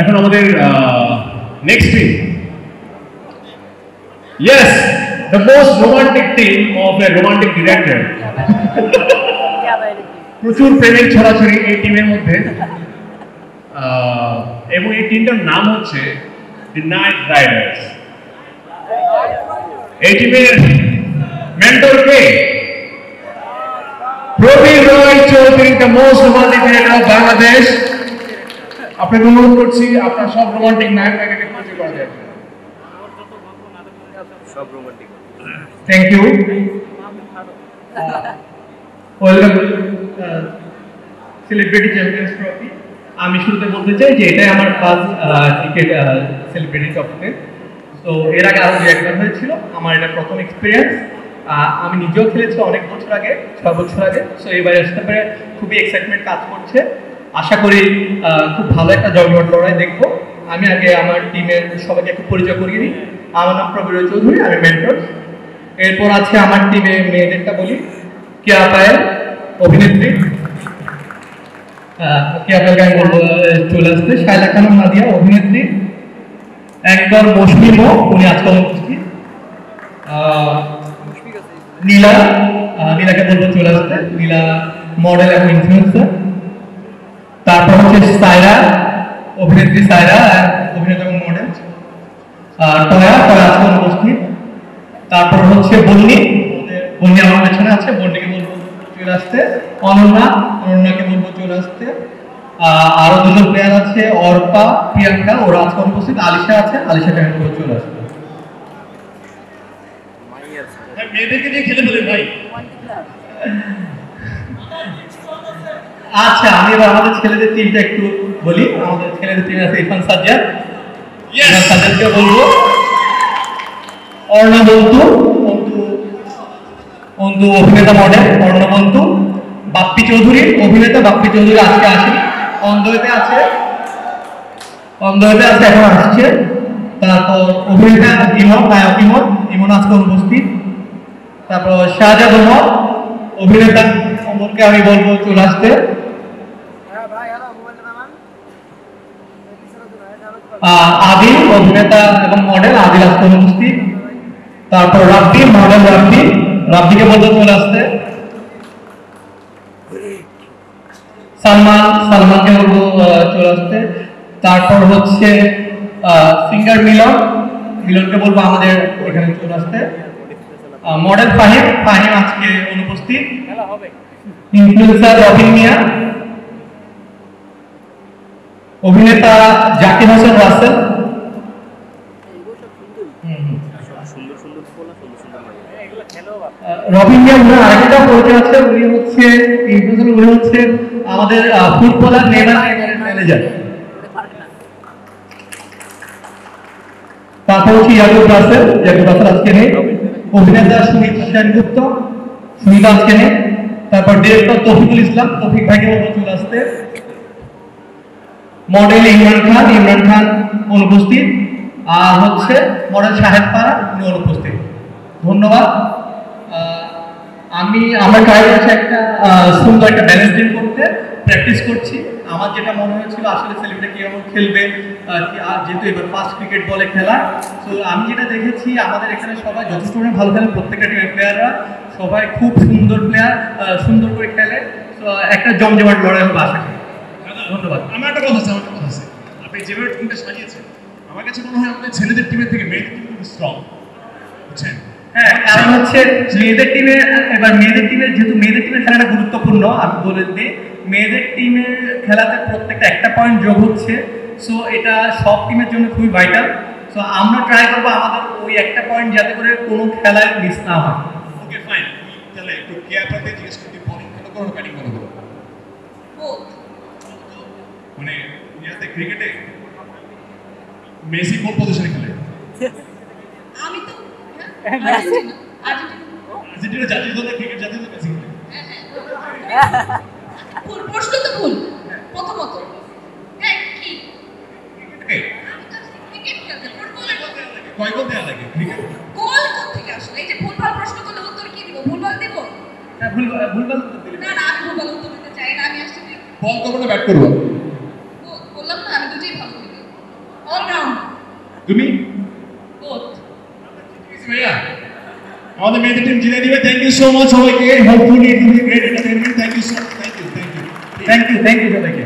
এখন আমাদের next team, yes, the most romantic team of a romantic director. প্রচুর প্রেমের ছড়াছড়ি এই টিমের মধ্যে, এবং এই টিমটার নাম হচ্ছে দি নাইট রাইডার্স। এই টিমের mentor K? Prabir Roy Chowdhury, the most romantic director of Bangladesh. আপনাকে অনুরোধ করছি আপনার সব রোমান্টিক নায়ককে পরিচয় করা যায়। সব romantic. Thank you. Welcome celebrity champions trophy. আমি শুরুতে বলতে চাই যে এটাই আমার ফার্স্ট ক্রিকেট সেলিব্রিটি ট্রফিতে। তো এর আগে আরও একবার হয়েছিল, আমার এটা প্রথম এক্সপিরিয়েন্স। আমি নিজেও খেলেছি অনেক বছর আগে, 6 বছর আগে। সো এবারে আসতে পারে খুবই এক্সাইটমেন্ট কাজ করছে। আশা করি খুব ভালো একটা জমজমাট লড়াই দেখবো। আমি আগে আমার টিমের সবাইকে একটু পরিচয় করিয়ে দিই। আমার নাম প্রবীর চৌধুরী, আমি মেন্টর। এরপর আছে আমার টিমে মেয়েদেরটা বলি, কেয়া পায়েল অভিনেত্রী, কেয়া পায়েলকে আমি বলবো চলে আসতে। শায়লা খানম নাদিয়া অভিনেত্রী, একদম মৌসুমী, উনি আজকাল উপস্থিত। নীলা, নীলাকে বলবো চলে আসতে। নীলা মডেল এবং ইনফ্লুয়েন্সার। তারপর হচ্ছে সায়রা অভিনেত্রী, সায়রা অভিনেতা এবং মডেল। টয়া, টয়া আজকাল উপস্থিত। তারপর হচ্ছে বন্নি, বন্নি আমার পেছনে আছে, বন্নিকে বলবো চলে আসতে। অনন্যা, অনন্যাকে বলবো চলে আসতে। আরো দুজন প্লেয়ার আছে, অর্পা, প্রিয়াঙ্কা, ওরা আজকে অনুপস্থিত। আলিশা আছে, আলিশাকে আমি বলবো চলে আসতে। মেয়েদেরকে দিয়ে খেলে ফেলে ভাই। আচ্ছা, আমি এবার আমাদের ছেলেদের টিমটা একটু বলি। আমাদের ছেলেদের টিম আছে ইরফান সাজ্জাদ, ইরফান সাজ্জাদকে বলবো। অর্ণা বন্ধু, অন্তু অভিনেতা মডেল অর্ণা বন্ধু। বাপ্পি চৌধুরী অভিনেতা, বাপ্পি চৌধুরী আজকে আসে, অন্ধতে আছে, অন্ধতে আছে, এখন আসছে। তারপর অভিনেতা ইমন, নায়ক ইমন, ইমন আজকে উপস্থিত। তারপর শাহজাদ ওমর অভিনেতা, ওমরকে আমি বলবো চলে আসতে। আদিল অভিনেতা এবং মডেল, আদিল আজকে উপস্থিত। তারপর রাব্বি, মডেল রাব্বি, রাব্বিকে বলবো চলে আসতে। সালমান, সালমানকে বলবো চলে আসতে। তারপর হচ্ছে সিঙ্গার মিলন, মিলনকে বলবো আমাদের এখানে চলে আসতে। মডেল ফাহিম, ফাহিম আজকে অনুপস্থিত। ইনফ্লুয়েন্সার রবিন মিয়া, অভিনেতা জাকির হোসেন রাসেল। রবিন মিয়া উনার আরেকটা পরিচয় আছে, উনি হচ্ছে ইনফ্লুয়েন্সার, উনি হচ্ছে আমাদের ফুটবলার নেইমার ম্যানেজার। তারপর হচ্ছে ইয়াকুব রাসেল, ইয়াকুব রাসেল আজকে নেই। অভিনেতা সুমিত সেনগুপ্ত, সুমিত আজকে নেই। তারপর ডিরেক্টর তৌফিকুল ইসলাম, তৌফিক ভাইকে বলবো চলে আসতে। মডেল ইমরান খান, ইমরান খান অনুপস্থিত। আর হচ্ছে মডেল শাহেদ পারা, উনি অনুপস্থিত। ধন্যবাদ। আমরা ট্রাই করছি একটা সুন্দর একটা ব্যালেন্স ডিল করতে, প্র্যাকটিস করছি। আমার যেটা মনে হয়েছিল আসলে সেলিব্রিটি কীরকম খেলবে, যেহেতু এবার ফার্স্ট ক্রিকেট বলে খেলা। তো আমি যেটা দেখেছি আমাদের এখানে সবাই যথেষ্ট ভালো খেলে, প্রত্যেকটা টিমের প্লেয়াররা সবাই খুব সুন্দর প্লেয়ার, সুন্দর করে খেলে। তো একটা জমজমাট লড়াই হবে আশা করি। ধন্যবাদ। আমার একটা কথা আছে, আপনি যেভাবে টিমটা সাজিয়েছেন, আমার কাছে মনে হয় আমাদের ছেলেদের টিমের থেকে মেয়েদের টিম খুব স্ট্রং, বুঝছেন? হ্যাঁ, কারণ হচ্ছে মেয়েদের টিমে, এবার মেয়েদের টিমের যেহেতু মেয়েদের টিমের খেলাটা গুরুত্বপূর্ণ, আমি বলে দিই মেয়েদের টিমের খেলাতে প্রত্যেকটা একটা পয়েন্ট যোগ হচ্ছে। সো এটা সব টিমের জন্য খুবই ভাইটাল। সো আমরা ট্রাই করবো আমাদের ওই একটা পয়েন্ট যাতে করে কোনো খেলায় মিস না হয়। ওকে ফাইন, তাহলে একটু কেয়ারটাতে জিজ্ঞেস করতে, বোলিং ভালো করো, ব্যাটিং ভালো করো? মানে ইয়াতে ক্রিকেটে মেসি কোন পজিশনে খেলে? আমি তো আর্জেন্টিনা জাতীয় দলে, ক্রিকেট জাতীয় দলে মেসি খেলে। ভুল প্রশ্ন তো ভুল। প্রথমত হ্যাঁ কি ক্রিকেট খেলতে ফুটবলে কয় গোল দেওয়া লাগে ক্রিকেট? গোল কোথা থেকে আসলে? এই যে ভুলভাল প্রশ্ন করলে উত্তর কি দিব? ভুলভাল দিব? হ্যাঁ, ভুলভাল উত্তর দিলে না আমি ভুলভাল উত্তর দিতে চাই না। আমি আসলে বল করবো না ব্যাট করবো? বললাম না, আমি দুটোই ভালো করি। তুমি বোথ। ভাইয়া আমাদের মেয়েদের টিম জিতে দিবে। থ্যাংক ইউ সো মাচ সবাইকে। Hopefully it will be great entertainment. Thank you so much. Thank you thank you সবাইকে।